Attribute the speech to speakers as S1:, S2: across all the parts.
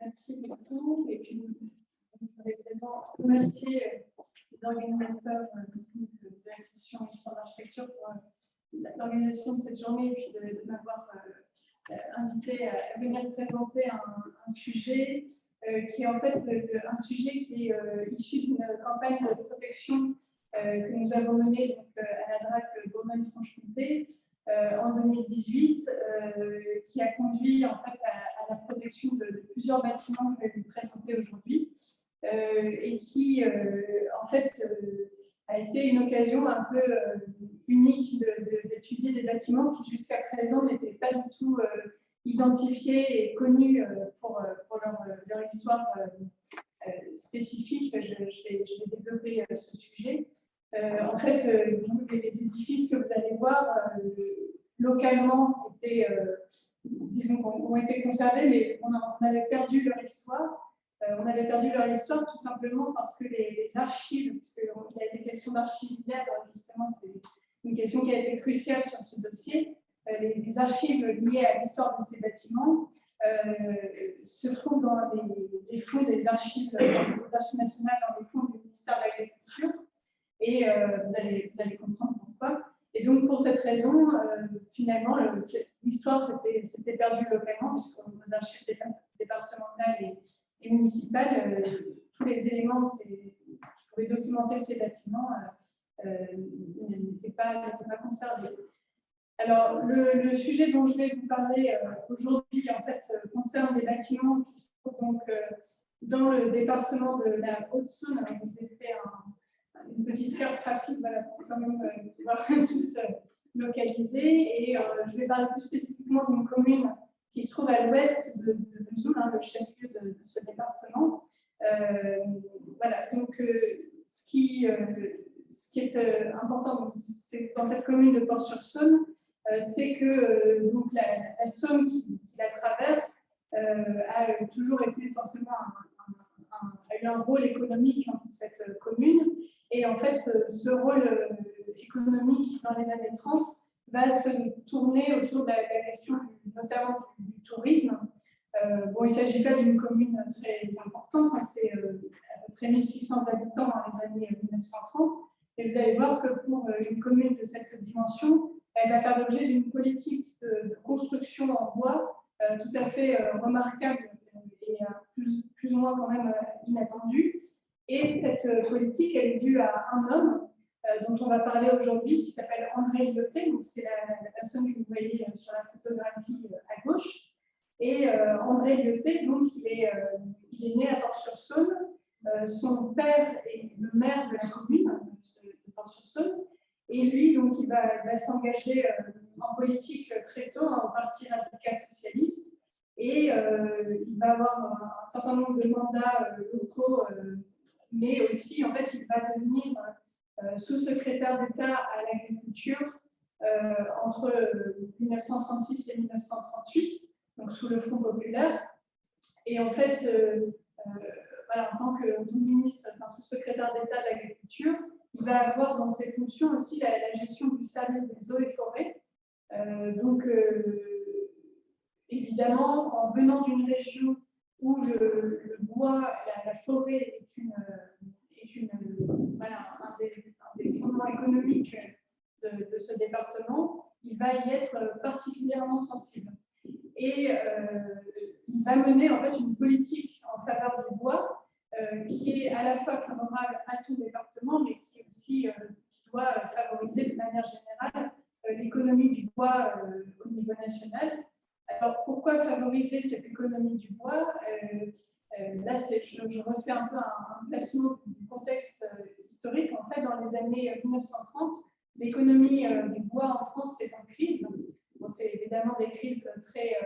S1: Merci beaucoup. Et puis, vous avez évidemment remercier les organisateurs de la session Histoire d'architecture pour l'organisation de cette journée et puis de m'avoir invité à venir présenter un sujet qui est en fait un sujet qui est issu d'une campagne de protection que nous avons menée donc, à la DRAC Bourgogne-Franche-Comté en 2018, qui a conduit en fait à la protection de plusieurs bâtiments que je vais vous présenter aujourd'hui, et qui en fait a été une occasion un peu unique d'étudier des bâtiments qui jusqu'à présent n'étaient pas du tout identifiés et connus pour leur histoire spécifique. Je vais développer ce sujet. En fait, les édifices que vous allez voir localement disons, ont été conservés, mais on avait perdu leur histoire. On avait perdu leur histoire tout simplement parce que les archives, parce qu'il a été question d'archives hier, justement, c'est une question qui a été cruciale sur ce dossier. Les archives liées à l'histoire de ces bâtiments se trouvent dans les fonds des archives nationales, dans les fonds du ministère de l'Agriculture. Et vous allez comprendre pourquoi. Et donc, pour cette raison, finalement, l'histoire s'était perdue localement, puisque nos archives départementales et municipales, tous les éléments qui pouvaient documenter ces bâtiments n'étaient pas conservés. Alors, le sujet dont je vais vous parler aujourd'hui, en fait, concerne les bâtiments qui se trouvent donc dans le département de la Haute-Saône. Alors, je vous ai fait une petite carte rapide, voilà, pour quand même pouvoir tous localiser. Et je vais parler plus spécifiquement d'une commune qui se trouve à l'ouest de Vesoul, le chef-lieu de ce département. Voilà, donc ce qui est important dans cette commune de Port-sur-Saône, c'est que donc la Saône qui la traverse a toujours été forcément a eu un rôle économique dans cette commune. Et en fait, ce rôle économique dans les années 30 va se tourner autour de la question notamment du tourisme. Bon, il ne s'agit pas d'une commune très importante, c'est à peu près 1600 habitants dans les années 1930. Et vous allez voir que pour une commune de cette dimension, elle va faire l'objet d'une politique de construction en bois tout à fait remarquable et plus ou moins quand même inattendue. Et cette politique, elle est due à un homme dont on va parler aujourd'hui, qui s'appelle André Lyoté. C'est la personne que vous voyez sur la photographie à gauche. Et André Lyoté, donc, il est né à Port-sur-Saône. Son père est le maire de la commune de Port-sur-Saône. Et lui, donc, il va s'engager en politique très tôt, au Parti radical socialiste. Et il va avoir un certain nombre de mandats locaux, mais aussi, en fait, il va devenir sous-secrétaire d'État à l'agriculture entre 1936 et 1938, donc sous le Front populaire. Et en fait, voilà, en tant que ministre, sous-secrétaire d'État de l'agriculture, il va avoir dans ses fonctions aussi la gestion du service des eaux et forêts. Donc, évidemment, en venant d'une région où le bois, la forêt voilà, un des fondements économiques de ce département, il va y être particulièrement sensible. Et il va mener en fait une politique en faveur du bois qui est à la fois favorable à son département, mais qui est aussi qui doit favoriser de manière générale l'économie du bois au niveau national. Alors pourquoi favoriser cette économie du bois? Là, je refais un peu un placement du contexte historique. En fait, dans les années 1930, l'économie du bois en France est en crise. Bon, c'est évidemment des crises très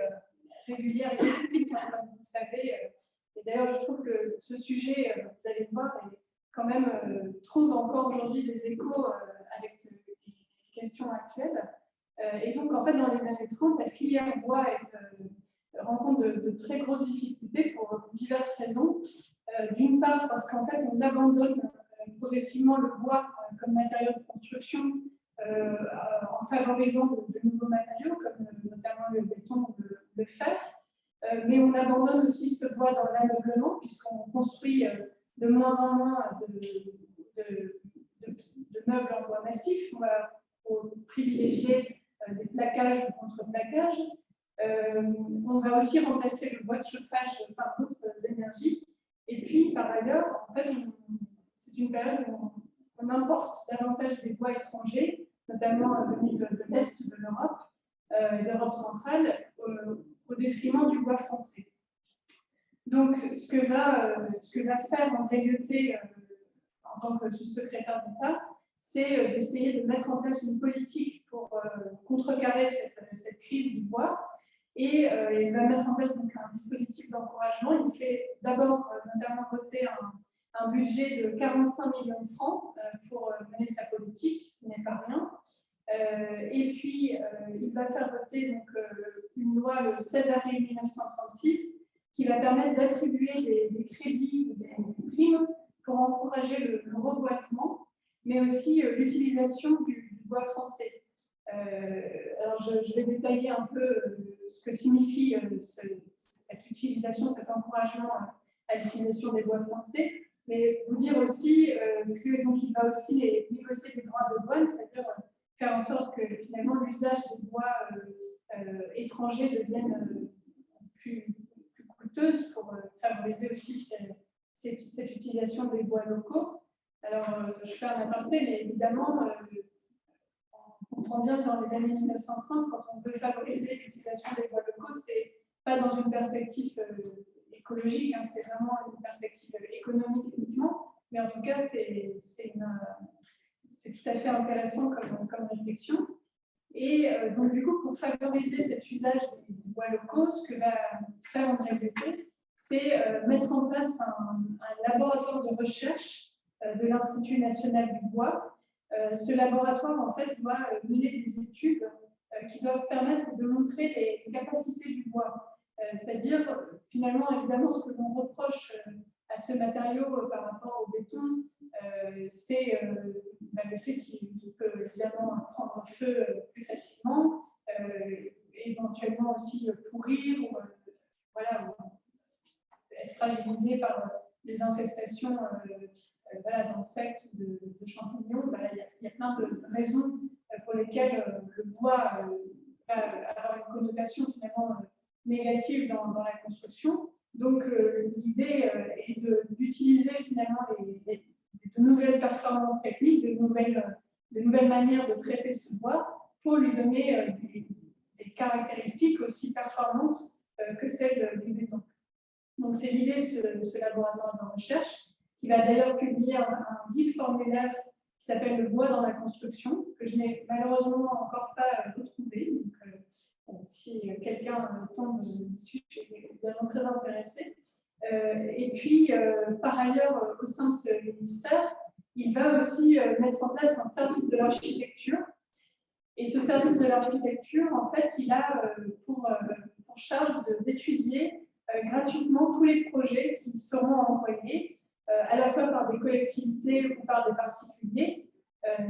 S1: régulières et cycliques, comme vous le savez. Et d'ailleurs, je trouve que ce sujet, vous allez le voir, quand même trouve encore aujourd'hui des échos avec les questions actuelles. Et donc, en fait, dans les années 30, la filière bois rencontre de très grosses difficultés pour diverses raisons. D'une part, parce qu'en fait, on abandonne progressivement le bois comme matériau de construction en favorisant de nouveaux matériaux, comme notamment le béton ou le fer. mais on abandonne aussi ce bois dans l'ameublement, puisqu'on construit de moins en moins de meubles en bois massif. On va privilégier des plaquages ou contre-plaquages. On va aussi remplacer le bois de chauffage par d'autres énergies. Et puis, par ailleurs, en fait, c'est une période où on importe davantage des bois étrangers, notamment venus de l'Est de l'Europe, d'Europe centrale, au détriment du bois français. Donc, ce que va faire André Gueté en tant que secrétaire d'État, c'est d'essayer de mettre en place une politique pour contrecarrer cette crise du bois. Et il va mettre en place donc, un dispositif d'encouragement. Il fait d'abord notamment voter un budget de 45 millions de francs pour mener sa politique, ce qui n'est pas rien. Et puis, il va faire voter donc, une loi le 16 avril 1936 qui va permettre d'attribuer des crédits ou des primes pour encourager le reboisement, mais aussi l'utilisation du bois français. Alors, je vais détailler un peu ce que signifie cette utilisation, cet encouragement à l'utilisation des bois français, mais vous dire aussi qu'il va aussi négocier des droits de douane, c'est-à-dire faire en sorte que finalement l'usage des bois étrangers devienne plus coûteuse pour favoriser aussi cette utilisation des bois locaux. Alors, je fais un aparté, mais évidemment, on comprend bien que dans les années 1930, quand on veut favoriser l'utilisation des bois locaux, ce n'est pas dans une perspective écologique, hein, c'est vraiment une perspective économique uniquement, mais en tout cas, c'est tout à fait intéressant comme réflexion. Et donc, du coup, pour favoriser cet usage des bois locaux, ce que va faire André Gueté, c'est mettre en place un laboratoire de recherche de l'Institut national du bois. Ce laboratoire, en fait, doit mener des études qui doivent permettre de montrer les capacités du bois. C'est-à-dire, finalement, évidemment, ce que l'on reproche à ce matériau par rapport au béton, c'est le fait qu'il peut évidemment prendre feu plus facilement, éventuellement aussi pourrir ou voilà, être fragilisé par les infestations d'insectes ou de champignons. Il y a plein de raisons pour lesquelles le bois va avoir une connotation finalement négative dans la construction. Donc, l'idée est d'utiliser finalement de nouvelles performances techniques, de nouvelles manières de traiter ce bois pour lui donner des caractéristiques aussi performantes que celles du béton. Donc, c'est l'idée de ce laboratoire de recherche qui va d'ailleurs publier un guide formulaire qui s'appelle Le bois dans la construction, que je n'ai malheureusement encore pas retrouvé. Donc, si quelqu'un tombe dessus, je suis évidemment très intéressée. Et puis, par ailleurs, au sein de ce ministère, il va aussi mettre en place un service de l'architecture. Et ce service de l'architecture, en fait, il a pour charge d'étudier gratuitement tous les projets qui seront envoyés, à la fois par des collectivités ou par des particuliers,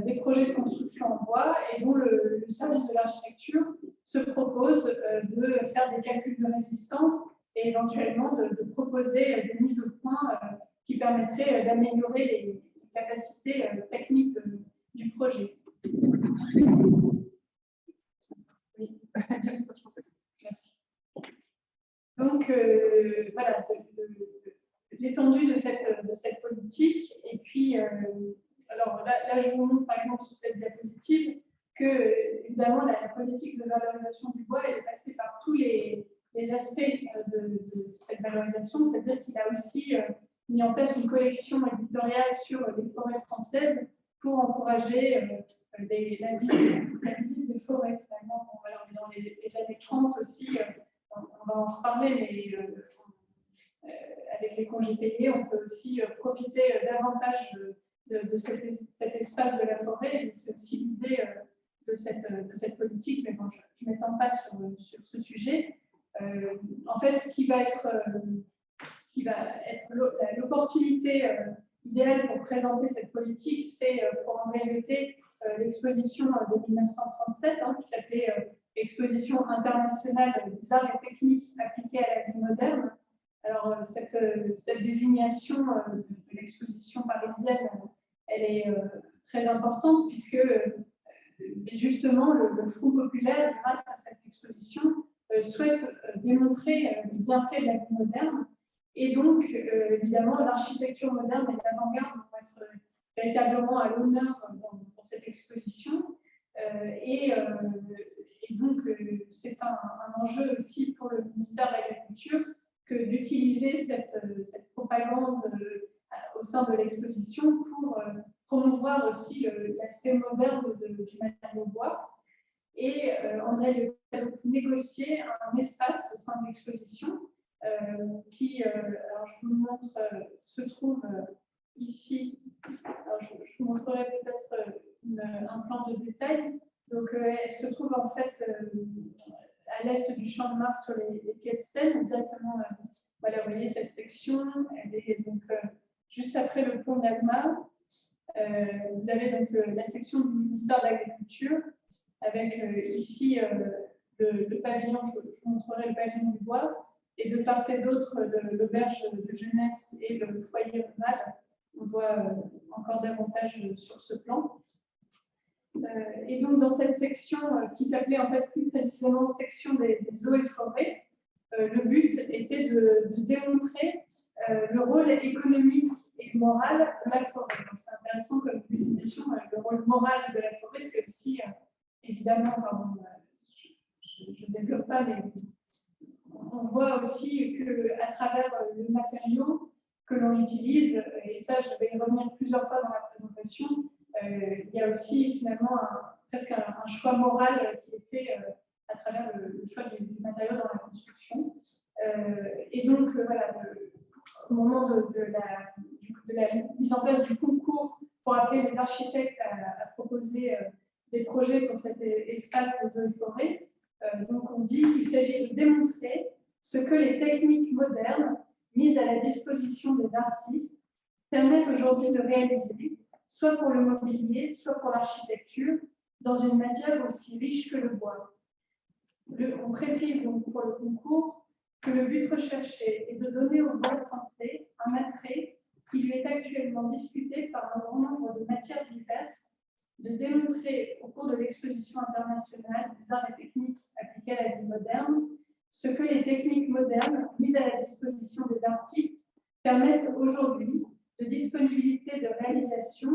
S1: des projets de construction en bois, et dont le service de l'architecture se propose de faire des calculs de résistance et éventuellement de proposer des mises au point qui permettraient d'améliorer les capacités techniques du projet. Oui. Merci. Donc, voilà, l'étendue de cette politique. Et puis, alors là, je vous montre par exemple sur cette diapositive que, évidemment, la politique de valorisation du bois est passée par tous les aspects de cette valorisation, c'est-à-dire qu'il a aussi mis en place une collection éditoriale sur les forêts françaises pour encourager la visite des forêts. Finalement, bon, alors, dans les années 30 aussi, on va en reparler, mais avec les congés payés, on peut aussi profiter davantage de cet espace de la forêt. C'est aussi l'idée de cette politique, mais bon, je ne m'étends pas sur ce sujet. En fait, ce qui va être l'opportunité idéale pour présenter cette politique, c'est pour André Gueté l'exposition de 1937 qui s'appelait exposition internationale des arts et techniques appliqués à la vie moderne. Alors, cette désignation de l'exposition parisienne, elle est très importante puisque justement le Front populaire, grâce à cette exposition, souhaite démontrer les bienfaits de la vie moderne. Et donc, évidemment, l'architecture moderne et l'avant-garde vont être véritablement à l'honneur dans cette exposition. Et donc, c'est un enjeu aussi pour le ministère de l'Agriculture que d'utiliser cette propagande au sein de l'exposition pour promouvoir aussi l'aspect moderne du matériau bois. Et André Le a négocié un espace au sein de l'exposition qui, alors je vous montre, se trouve ici. Alors je vous montrerai peut-être un plan de détail. Donc, elle se trouve en fait à l'est du Champ de Mars sur les quais de Seine, directement. Voilà, vous voyez cette section, elle est donc juste après le pont d'Alma. Vous avez donc la section du ministère de l'Agriculture avec ici le pavillon, je vous montrerai le pavillon du bois, et de part et d'autre l'auberge de jeunesse et le foyer rural. On voit encore davantage sur ce plan. Et donc dans cette section qui s'appelait en fait plus précisément section des eaux et forêts, le but était de démontrer le rôle économique et moral de la forêt. C'est intéressant comme définition, le rôle moral de la forêt, c'est aussi évidemment, je ne développe pas, mais on voit aussi qu'à travers le matériau que l'on utilise, et ça je vais y revenir plusieurs fois dans la présentation, il y a aussi finalement presque un choix moral qui est fait à travers le choix du matériau dans la construction. Et donc, voilà, au moment de la mise en place du concours pour appeler les architectes à proposer des projets pour cet espace des eaux et forêts, donc on dit qu'il s'agit de démontrer ce que les techniques modernes mises à la disposition des artistes permettent aujourd'hui de réaliser, soit pour le mobilier, soit pour l'architecture, dans une matière aussi riche que le bois. On précise donc pour le concours que le but recherché est de donner au bois français un attrait qui lui est actuellement disputé par un grand nombre de matières diverses, de démontrer au cours de l'exposition internationale des arts et techniques appliqués à la vie moderne ce que les techniques modernes mises à la disposition des artistes permettent aujourd'hui de disponibilité de réalisation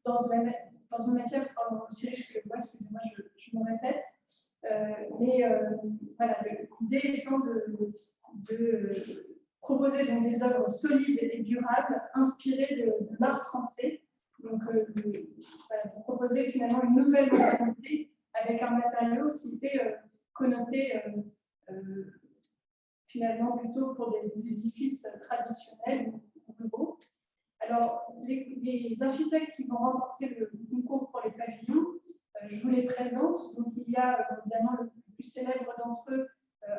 S1: dans une matière aussi riche que le bois, excusez-moi, je me répète. Voilà, l'idée étant de proposer donc des œuvres solides et durables, inspirées de l'art français. Donc, voilà, proposer finalement une nouvelle modernité avec un matériau qui était connoté finalement plutôt pour des édifices traditionnels ou nouveaux. Alors, les architectes qui vont remporter le concours pour les pavillons, je vous les présente. Donc, il y a évidemment le plus célèbre d'entre eux,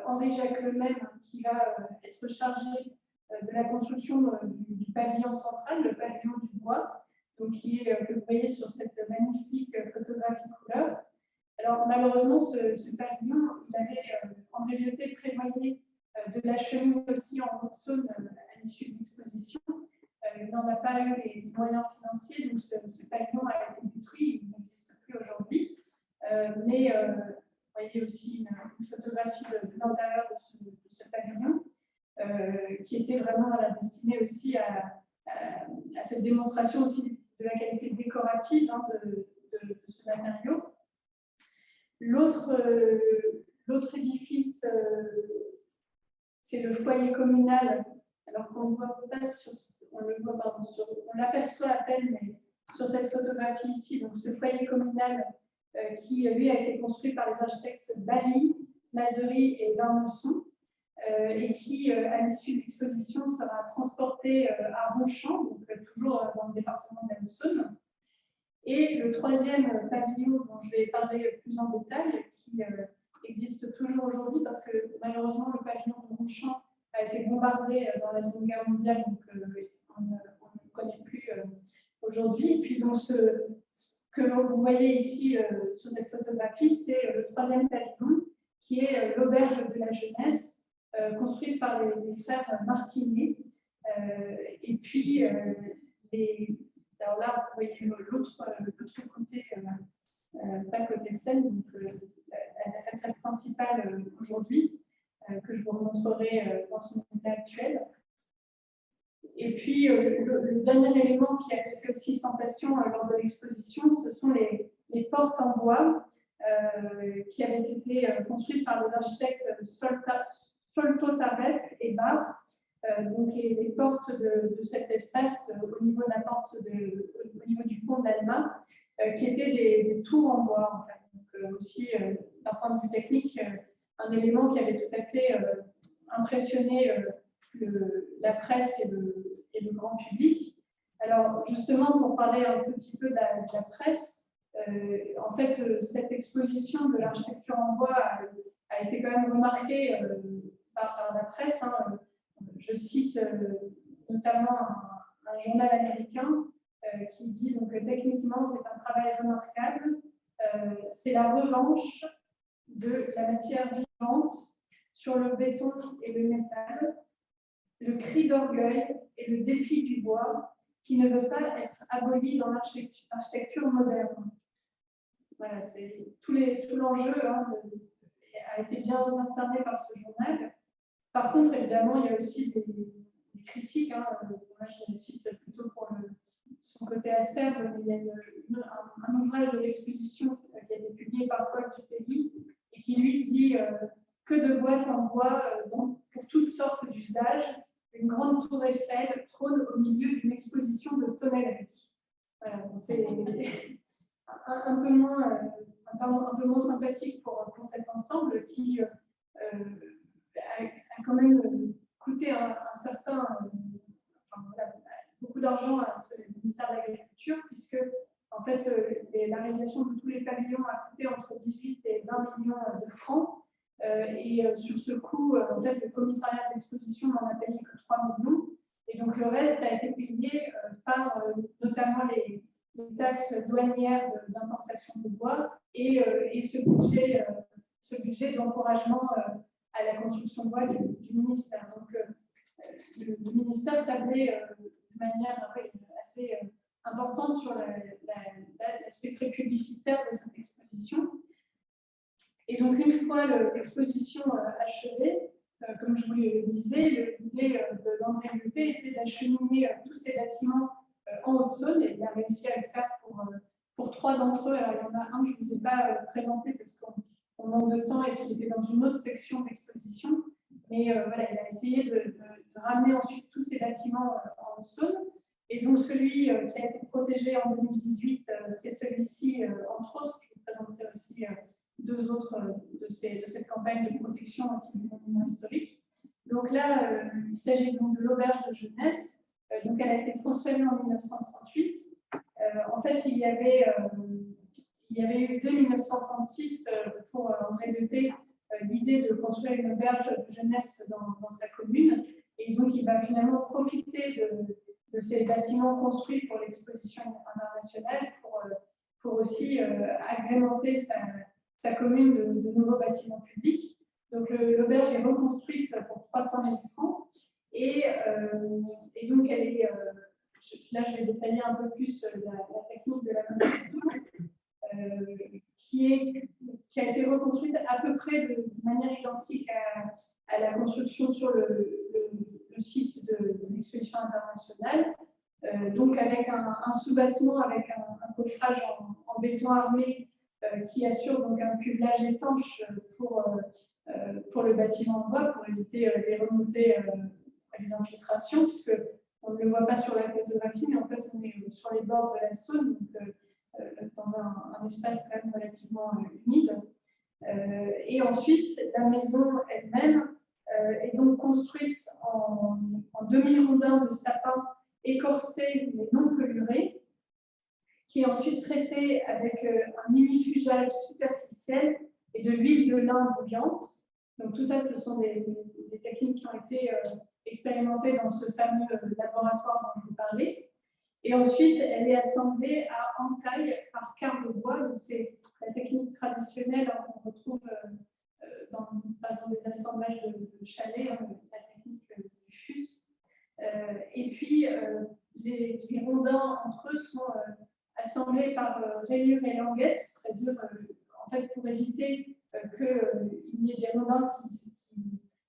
S1: Henri-Jacques Lemaine, qui va être chargé de la construction du pavillon central, le pavillon du bois, donc que vous voyez sur cette magnifique photographie couleur. Alors, malheureusement, ce pavillon, André Lyotet prévoyait de l'acheminer aussi en Haute-Saône à l'issue de l'exposition. Il n'en a pas eu les moyens financiers, donc ce pavillon a été détruit, il n'existe plus aujourd'hui. Mais vous voyez aussi une photographie de l'intérieur de ce pavillon, qui était vraiment destinée aussi à cette démonstration aussi de la qualité décorative de ce matériau. L'autre édifice, c'est le foyer communal. Alors qu'on voit pas on l'aperçoit à peine, mais sur cette photographie ici, donc ce foyer communal qui lui a été construit par les architectes Bally, Mazery et Darmesson, et qui, à l'issue de l'exposition, sera transporté à Ronchamp, donc toujours dans le département de la Haute-Saône. Et le troisième pavillon dont je vais parler plus en détail, qui existe toujours aujourd'hui, parce que malheureusement le pavillon de Ronchamp a été bombardé dans la Seconde Guerre mondiale, donc on ne le connaît plus aujourd'hui. Et puis donc ce que vous voyez ici sur cette photographie, c'est le troisième pavillon qui est l'auberge de la jeunesse, construite par les frères Martinier. Et puis, alors là, vous voyez l'autre côté, pas côté Seine, donc la façade principale aujourd'hui, que je vous remontrerai dans son état actuel. Et puis, le dernier élément qui avait fait aussi sensation lors de l'exposition, ce sont les portes en bois qui avaient été construites par les architectes Solto Taref et Barre. Donc, les portes de cet espace au niveau de la porte au niveau du pont d'Alma, qui étaient des tours en bois. En fait. Donc, aussi, d'un point de vue technique, un élément qui avait tout à fait impressionné la presse et le grand public. Alors, justement, pour parler un petit peu de la presse, en fait, cette exposition de l'architecture en bois a été quand même remarquée par la presse. Hein. Je cite notamment un journal américain qui dit donc, que techniquement, c'est un travail remarquable. C'est la revanche de la matière vivante sur le béton et le métal, le cri d'orgueil et le défi du bois qui ne veut pas être aboli dans l'architecture moderne. Voilà, c'est tout l'enjeu a été bien cerné par ce journal. Par contre, évidemment, il y a aussi des critiques. Hein. Moi, je les cite plutôt pour son côté acerbe, mais il y a un ouvrage de l'exposition qui a été publié par Paul Dupéry et qui lui dit que de boîtes en bois pour toutes sortes d'usages, une grande tour Eiffel trône au milieu d'une exposition de tonnellerie. Voilà, c'est un peu moins sympathique pour cet ensemble qui a quand même coûté un certain, beaucoup d'argent à ce ministère de l'Agriculture, puisque en fait, la réalisation de tous les pavillons a coûté entre 18 et 20 millions de francs. Et sur ce coût, en fait, le commissariat d'exposition n'en a payé que 3 millions. Et donc, le reste a été payé par notamment les taxes douanières d'importation de bois et ce budget d'encouragement à la construction de bois du ministère. Donc, le ministère tablait de manière assez importante sur l'aspect très publicitaire de cette exposition. Et donc, une fois l'exposition achevée, comme je vous le disais, l'idée de l'André Muté était d'acheminer tous ces bâtiments en Haute-Saône, et il a réussi à le faire pour 3 d'entre eux. Alors, il y en a un que je ne vous ai pas présenté parce qu'on manque de temps et qui était dans une autre section d'exposition. Mais voilà, il a essayé de ramener ensuite tous ces bâtiments en Haute-Saône. Et donc, celui qui a été protégé en 2018, c'est celui-ci, entre autres. Je vous présenterai aussi 2 autres de cette campagne de protection anti-monument historique. Donc là, il s'agit donc de l'auberge de jeunesse. Donc, elle a été transférée en 1938. En fait, il y avait eu dès 1936 pour André Muté l'idée de construire une auberge de jeunesse dans sa commune. Et donc, il va finalement profiter de ces bâtiments construits pour l'exposition internationale pour aussi agrémenter sa commune de nouveaux bâtiments publics. Donc, l'auberge est reconstruite pour 300 000 francs. Et donc, elle est, là, je vais détailler un peu plus la technique de la construction, qui a été reconstruite à peu près de manière identique à la construction sur le site de l'exposition internationale. Donc, avec un soubassement, avec un coffrage en béton armé qui assure donc un cuvelage étanche pour le bâtiment en bois, pour éviter les remontées, les infiltrations, puisque on ne le voit pas sur la photographie, mais en fait, on est sur les bords de la Saône, donc dans un espace quand même relativement humide. Et ensuite, la maison elle-même est donc construite en demi-rondin de sapin écorcé mais non peluré, qui est ensuite traité avec un minifugage superficiel et de l'huile de lin bouillante. Donc tout ça, ce sont des techniques qui ont été expérimentées dans ce fameux laboratoire dont je vous parlais. Et ensuite, elle est assemblée à entaille par quart de bois. Donc c'est la technique traditionnelle qu'on retrouve dans assemblage de chalets, hein, la technique du FUS. Et puis, les rondins entre eux sont assemblés par rainures et languettes, c'est-à-dire en fait pour éviter qu'il y ait des rondins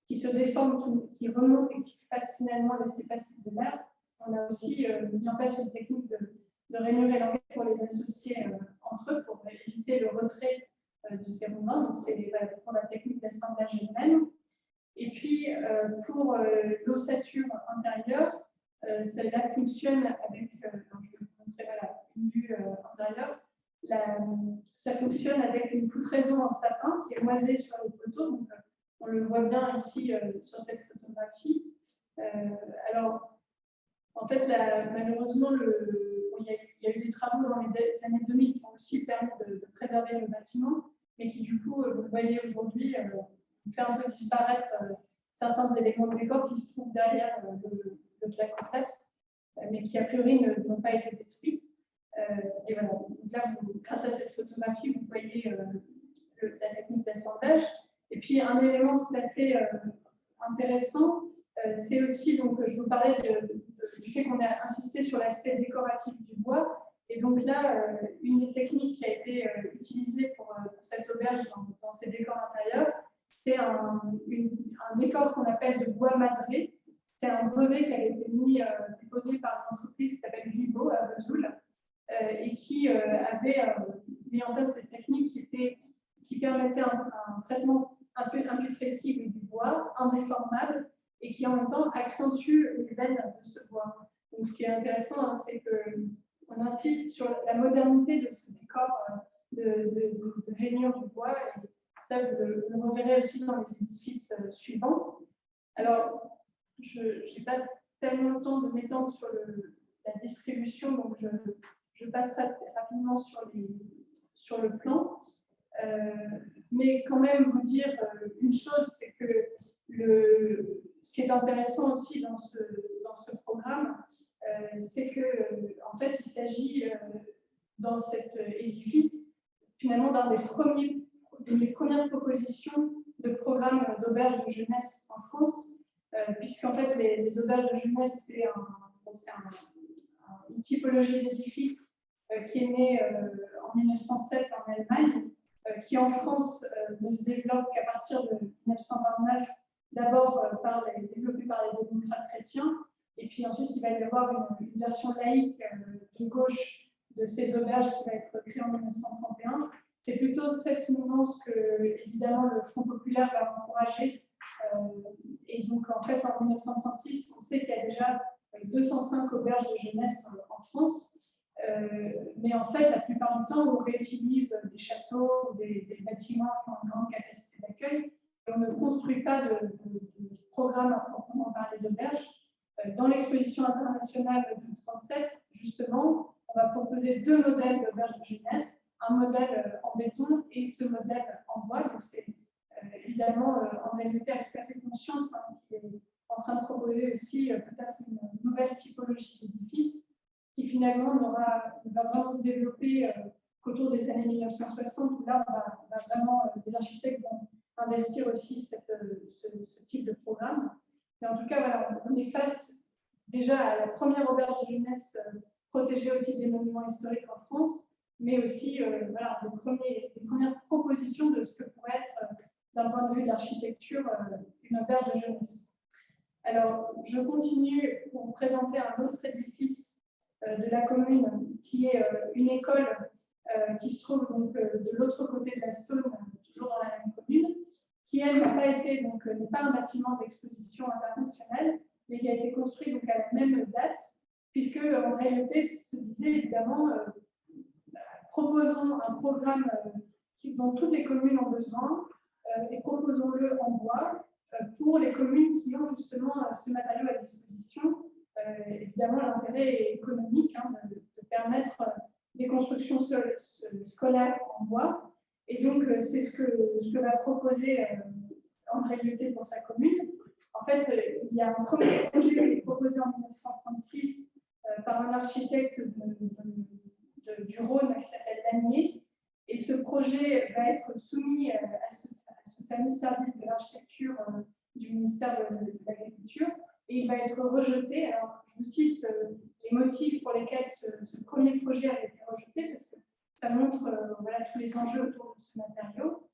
S1: qui se déforment, qui remontent et qui fassent finalement laisser passer de l'air. On a aussi mis en place une technique de rainures et languettes pour les associer entre eux, pour éviter le retrait de ces rondins. Donc c'est pour la technique d'assemblage elle-même. Et puis pour l'ossature intérieure, celle-là fonctionne avec, je vais vous montrer voilà, une vue intérieure. Ça fonctionne avec une poutraison en sapin qui est moisée sur les poteaux. Donc, on le voit bien ici sur cette photographie. Alors, en fait, malheureusement, il y a eu des travaux dans les années 2000 qui ont aussi permis de préserver le bâtiment, mais qui, du coup, vous le voyez aujourd'hui, fait un peu disparaître certains éléments de décor qui se trouvent derrière le plaque-en-plâtre, mais qui, a priori, n'ont pas été détruits. Et voilà, donc là, grâce à cette photographie, vous voyez la technique d'assemblage. Et puis, un élément tout à fait intéressant, c'est aussi, donc, je vous parlais du fait qu'on a insisté sur l'aspect décoratif du bois. Et donc là, une des techniques qui a été utilisée pour cette auberge dans ses décors intérieurs, c'est un décor qu'on appelle de bois madré. C'est un brevet qui a été déposé par une entreprise qui s'appelle Vibo à Vesoul et qui avait mis en place des techniques qui permettaient un traitement imputrescible du bois, indéformable, et qui en même temps accentue les veines de ce bois. Donc ce qui est intéressant, hein, c'est qu'on insiste sur la modernité de ce décor de rainures du bois, et ça vous le reverrez aussi dans les édifices suivants. Alors, je n'ai pas tellement le temps de m'étendre sur la distribution, donc je passerai rapidement sur le plan. Mais quand même vous dire une chose, c'est que ce qui est intéressant aussi dans ce programme, c'est que en fait il s'agit dans cet édifice finalement d'un des premières propositions de programme d'auberge de jeunesse en France, puisqu'en fait les auberges de jeunesse c'est une typologie d'édifice qui est née en 1907 en Allemagne, qui en France ne se développe qu'à partir de 1929, d'abord développé par les démocrates chrétiens, et puis ensuite il va y avoir une version laïque de gauche de ces auberges qui va être créée en 1931. C'est plutôt cette mouvance que, évidemment, le Front populaire va encourager. Et donc, en fait, en 1936, on sait qu'il y a déjà 205 auberges de jeunesse en France. Mais en fait, la plupart du temps, on réutilise des châteaux ou des bâtiments qui ont une grande capacité d'accueil. Et on ne construit pas de programme à proprement parler d'auberge. Dans l'exposition internationale de 1937, justement, on va proposer deux modèles d'auberge de jeunesse, un modèle en béton et ce modèle en bois. Donc, c'est évidemment, en réalité, à tout à fait conscience qui est en train de proposer aussi peut-être une nouvelle typologie d'édifice qui finalement ne va vraiment se développer qu'autour des années 1960, où là, on va vraiment, les architectes vont investir aussi ce type de programme. Mais en tout cas, voilà, on est face déjà à la première auberge de jeunesse protégée au titre des monuments historiques en France, mais aussi voilà, les premières propositions de ce que pourrait être, d'un point de vue de l'architecture, une auberge de jeunesse. Alors, je continue pour vous présenter un autre édifice de la commune, qui est une école qui se trouve donc de l'autre côté de la Saône, toujours dans la même commune, qui elle n'a pas été, donc n'est pas un bâtiment d'exposition internationale, mais qui a été construit donc à la même date, puisque en réalité se disait évidemment proposons un programme dont toutes les communes ont besoin et proposons-le en bois pour les communes qui ont justement ce matériau à disposition. Évidemment, l'intérêt est économique, hein, de permettre des constructions scolaires en bois. Et donc, c'est ce que va proposer André Lyoté pour sa commune. En fait, il y a un premier projet qui est proposé en 1936 par un architecte du Rhône qui s'appelle Lanier. Et ce projet va être soumis à ce fameux service de l'architecture structure du ministère de l'Agriculture, et il va être rejeté. Alors, je vous cite les motifs pour lesquels ce premier projet a été rejeté, parce que ça montre voilà, tous les enjeux autour de ce matériau.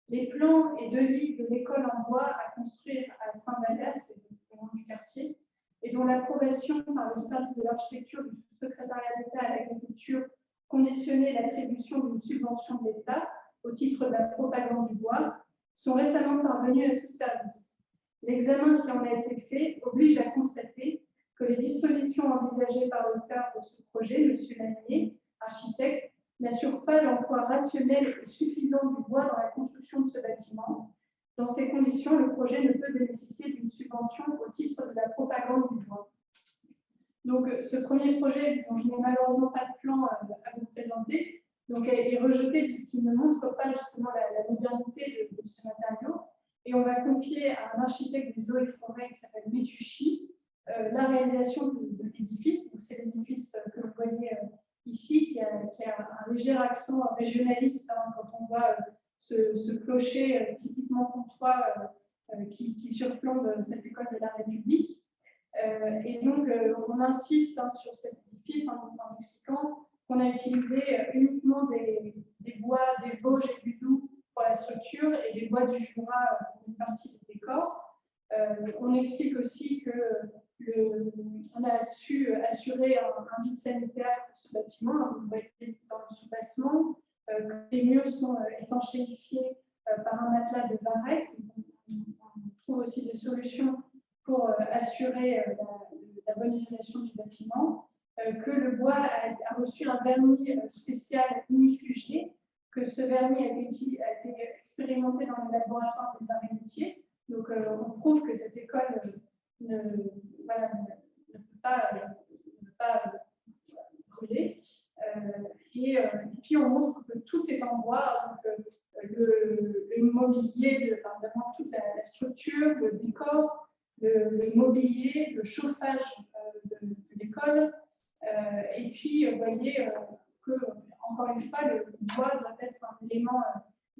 S1: Les plans et devis de l'école en bois à construire à Saint-Valère, c'est le nom du quartier, et dont l'approbation par le service de l'architecture du secrétariat d'État à l'agriculture conditionnait l'attribution d'une subvention de l'État au titre de la propagande du bois, sont récemment parvenus à ce service. L'examen qui en a été fait oblige à constater que les dispositions envisagées par l'auteur de ce projet, M. Lanier, architecte, n'assurent pas l'emploi rationnel et suffisant du bois dans la construction de ce bâtiment. Dans ces conditions, le projet ne peut bénéficier d'une subvention au titre de la propagande du bois. Donc, ce premier projet, dont je n'ai malheureusement pas de plan à vous présenter, donc, est rejeté puisqu'il ne montre pas justement la modernité de ce matériau. Et on va confier à un architecte des eaux et forêts qui s'appelle Metucci la réalisation de l'édifice. C'est l'édifice que vous voyez ici, qui a un léger accent régionaliste quand on voit ce clocher typiquement comtois qui surplombe cette école de la République. Et donc, on insiste sur cet édifice en expliquant qu'on a utilisé uniquement des bois des Vosges et du Doubs pour la structure et des bois du Jura pour une partie du décor. On explique aussi qu'on a su assurer un vide sanitaire pour ce bâtiment. Vous voyez dans le soubassement, que les murs sont étanchéifiés par un matelas de varech. On trouve aussi des solutions pour assurer la bonne isolation du bâtiment, que le bois a reçu un vernis spécial unifugié, que ce vernis a été expérimenté dans les laboratoires des arts et métiers. Donc, on prouve que cette école ne peut pas brûler. Et puis, on montre que tout est en bois. Donc, le mobilier, toute la structure, le décor, le mobilier, le chauffage de l'école. Et puis, vous voyez que, encore une fois, le bois doit être un élément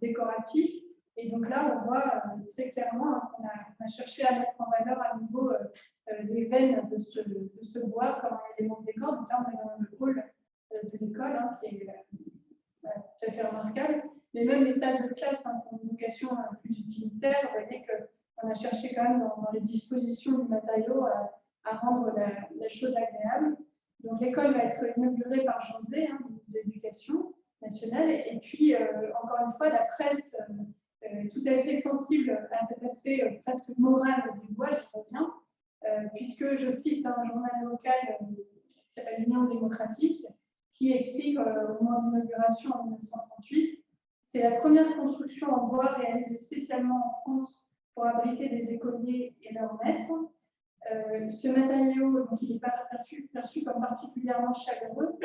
S1: décoratif. Et donc là, on voit très clairement qu'on a cherché à mettre en valeur à nouveau les veines de ce bois comme un élément de décor. Donc là, on est dans le hall de l'école, qui est tout à fait remarquable. Mais même les salles de classe pour une vocation plus utilitaire, vous voyez qu'on a cherché quand même dans les dispositions du matériau à rendre la chose agréable. Donc l'école va être inaugurée par Jean Zay, ministre de l'Éducation nationale. Et puis, encore une fois, la presse tout à fait sensible à cet aspect presque moral du bois, je reviens, puisque je cite un journal local qui s'appelle l'Union démocratique, qui explique au moment de l'inauguration en 1938, c'est la première construction en bois réalisée spécialement en France pour abriter des écoliers et leurs maîtres. Ce matériau, donc, il est perçu comme particulièrement chaleureux,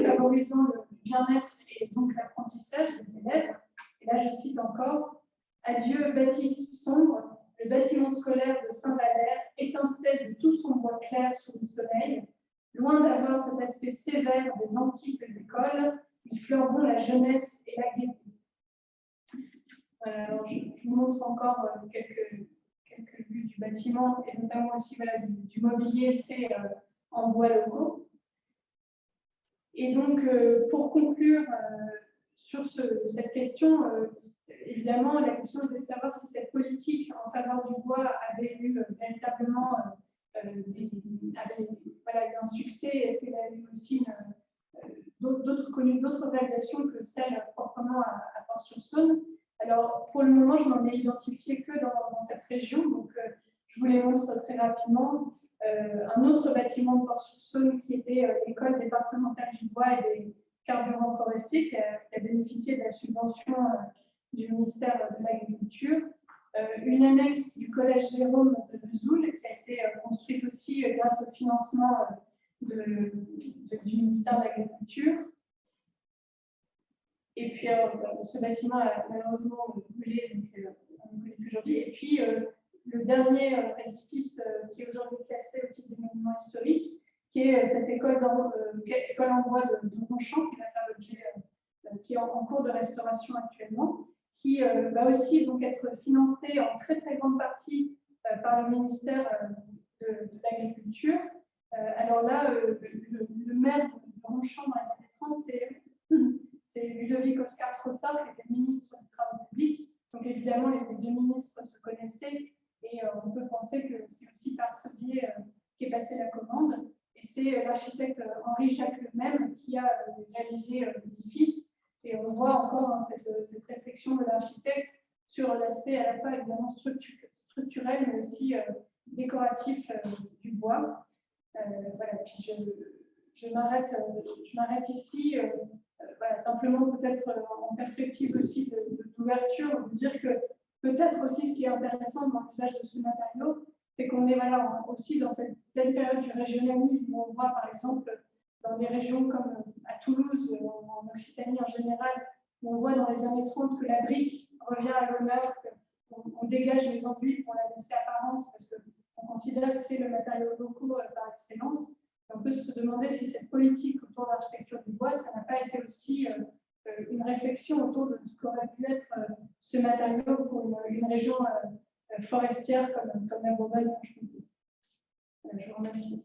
S1: favorisant le bien-être et donc l'apprentissage des élèves. Et là, je cite encore, « Adieu, bâtisse sombre, le bâtiment scolaire de Saint-Valère étincelle de tout son bois clair sous le soleil. Loin d'avoir cet aspect sévère des antiques écoles, il fleurent la jeunesse et la gaieté. » Voilà, alors je vous montre encore quelques vues du bâtiment et notamment aussi du mobilier fait en bois locaux. Et donc, pour conclure sur cette question, évidemment, la question est de savoir si cette politique en faveur du bois avait eu véritablement eu un succès. Est-ce qu'elle a eu aussi connu d'autres réalisations que celle proprement à Port-sur-Saône? Alors, pour le moment, je n'en ai identifié que dans cette région. Donc, je vous les montre très rapidement. Un autre bâtiment de Port-sur-Saône qui était l'école départementale du bois et des carburants forestiers, qui a bénéficié de la subvention du ministère de l'Agriculture. Une annexe du collège Jérôme de Vesoul, qui a été construite aussi grâce au financement du ministère de l'Agriculture. Et puis, ce bâtiment a malheureusement brûlé, donc on ne connaît plus aujourd'hui. Et puis, le dernier édifice qui est aujourd'hui classé au titre des monuments historiques, qui est cette école en bois de Ronchamp, qui est en cours de restauration actuellement, qui va aussi donc être financé en très très grande partie par le ministère de l'Agriculture. Alors là, le maire de Ronchamp dans les années 30, c'est Ludovic Oscar Frossard, qui était ministre des Travaux publics. Donc évidemment, les deux ministres se connaissaient et on peut penser que c'est aussi par ce biais qu'est passée la commande. Et c'est l'architecte Henri-Jacques Lemestre qui a réalisé l'édifice. Et on voit encore cette réflexion de l'architecte sur l'aspect à la fois évidemment structurel, mais aussi décoratif du bois. Voilà, puis je m'arrête ici, voilà, simplement peut-être en perspective aussi d'ouverture, de dire que peut-être aussi ce qui est intéressant dans l'usage de ce matériau, c'est qu'on est voilà, aussi dans cette belle période du régionalisme où on voit par exemple dans des régions comme à Toulouse, en Occitanie en général, où on voit dans les années 30 que la brique revient à l'honneur, qu'on dégage les enduits pour la laisser apparente, parce qu'on considère que c'est le matériau local par excellence. Et on peut se demander si cette politique autour de l'architecture du bois, ça n'a pas été aussi une réflexion autour de ce qu'aurait pu être ce matériau pour une région forestière comme la Bourgogne. Je vous remercie.